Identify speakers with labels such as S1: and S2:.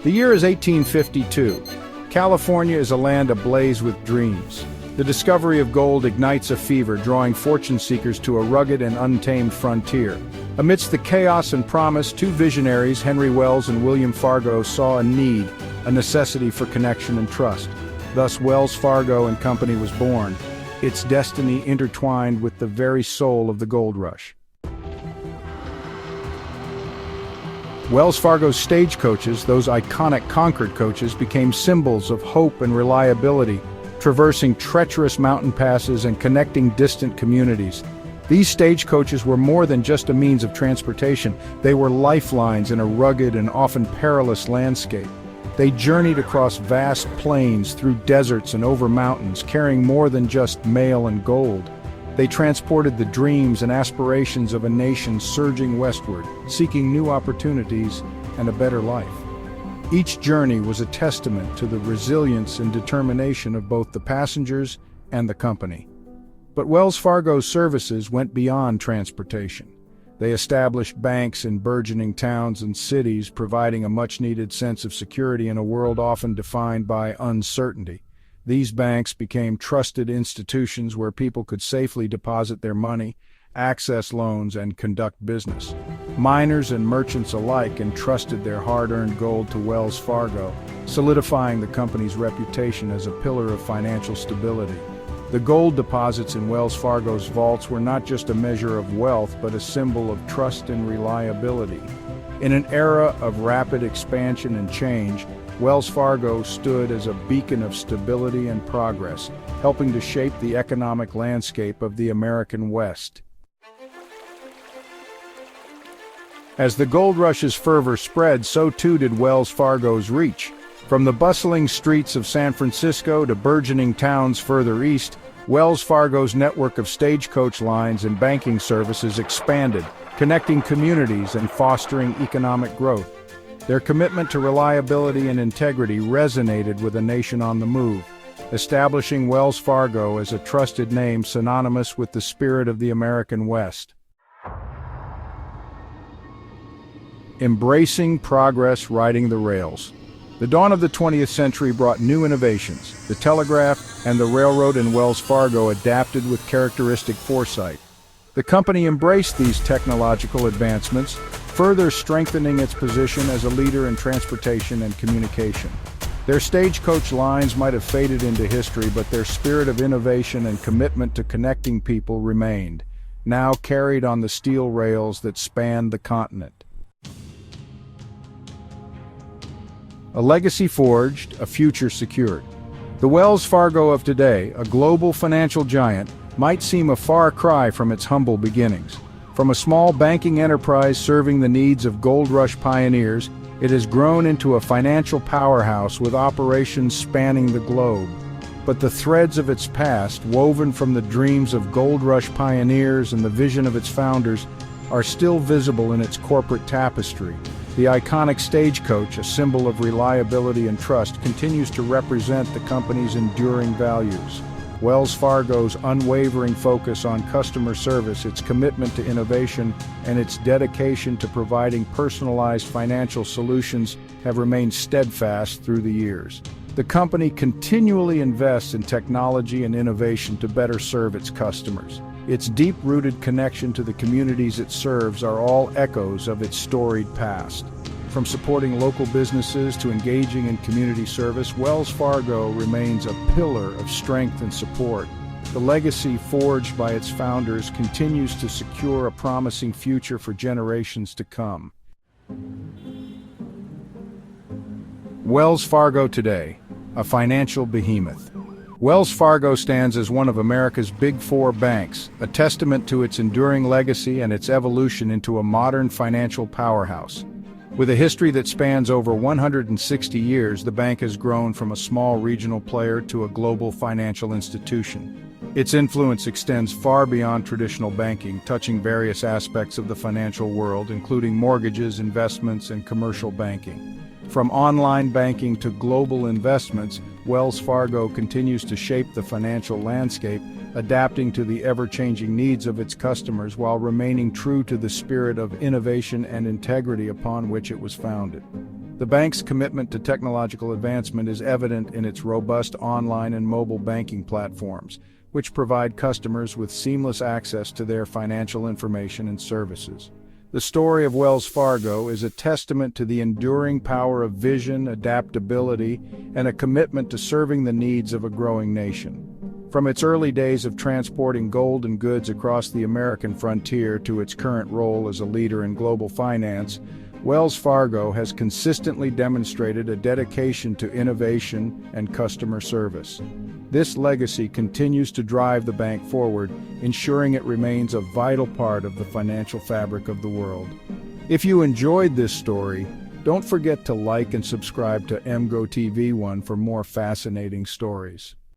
S1: The year is 1852. California is a land ablaze with dreams. The discovery of gold ignites a fever, drawing fortune seekers to a rugged and untamed frontier. Amidst the chaos and promise, two visionaries, Henry Wells and William Fargo, saw a need, a necessity for connection and trust. Thus, Wells Fargo and Company was born, its destiny intertwined with the very soul of the gold rush. Wells Fargo's stagecoaches, those iconic Concord coaches, became symbols of hope and reliability, traversing treacherous mountain passes and connecting distant communities. These stagecoaches were more than just a means of transportation. They were lifelines in a rugged and often perilous landscape. They journeyed across vast plains, through deserts and over mountains, carrying more than just mail and gold. They transported the dreams and aspirations of a nation surging westward, seeking new opportunities and a better life. Each journey was a testament to the resilience and determination of both the passengers and the company. But Wells Fargo's services went beyond transportation. They established banks in burgeoning towns and cities, providing a much-needed sense of security in a world often defined by uncertainty. These banks became trusted institutions where people could safely deposit their money, access loans, and conduct business. Miners and merchants alike entrusted their hard-earned gold to Wells Fargo, solidifying the company's reputation as a pillar of financial stability. The gold deposits in Wells Fargo's vaults were not just a measure of wealth, but a symbol of trust and reliability. In an era of rapid expansion and change, Wells Fargo stood as a beacon of stability and progress, helping to shape the economic landscape of the American West. As the gold rush's fervor spread, so too did Wells Fargo's reach. From the bustling streets of San Francisco to burgeoning towns further east, Wells Fargo's network of stagecoach lines and banking services expanded, connecting communities and fostering economic growth. Their commitment to reliability and integrity resonated with a nation on the move, establishing Wells Fargo as a trusted name synonymous with the spirit of the American West. Embracing progress, riding the rails. The dawn of the 20th century brought new innovations. The telegraph and the railroad, and Wells Fargo adapted with characteristic foresight. The company embraced these technological advancements, further strengthening its position as a leader in transportation and communication. Their stagecoach lines might have faded into history, but their spirit of innovation and commitment to connecting people remained, now carried on the steel rails that spanned the continent. A legacy forged, a future secured. The Wells Fargo of today, a global financial giant, might seem a far cry from its humble beginnings. From a small banking enterprise serving the needs of gold rush pioneers, it has grown into a financial powerhouse with operations spanning the globe. But the threads of its past, woven from the dreams of gold rush pioneers and the vision of its founders, are still visible in its corporate tapestry. The iconic stagecoach, a symbol of reliability and trust, continues to represent the company's enduring values. Wells Fargo's unwavering focus on customer service, its commitment to innovation, and its dedication to providing personalized financial solutions have remained steadfast through the years. The company continually invests in technology and innovation to better serve its customers. Its deep-rooted connection to the communities it serves are all echoes of its storied past. From supporting local businesses to engaging in community service, Wells Fargo remains a pillar of strength and support. The legacy forged by its founders continues to secure a promising future for generations to come. Wells Fargo today, a financial behemoth. Wells Fargo stands as one of America's Big Four banks, a testament to its enduring legacy and its evolution into a modern financial powerhouse. With a history that spans over 160 years, the bank has grown from a small regional player to a global financial institution. Its influence extends far beyond traditional banking, touching various aspects of the financial world, including mortgages, investments, and commercial banking. From online banking to global investments, Wells Fargo continues to shape the financial landscape, adapting to the ever-changing needs of its customers while remaining true to the spirit of innovation and integrity upon which it was founded. The bank's commitment to technological advancement is evident in its robust online and mobile banking platforms, which provide customers with seamless access to their financial information and services. The story of Wells Fargo is a testament to the enduring power of vision, adaptability, and a commitment to serving the needs of a growing nation. From its early days of transporting gold and goods across the American frontier to its current role as a leader in global finance, Wells Fargo has consistently demonstrated a dedication to innovation and customer service. This legacy continues to drive the bank forward, ensuring it remains a vital part of the financial fabric of the world. If you enjoyed this story, don't forget to like and subscribe to emgotv1 for more fascinating stories.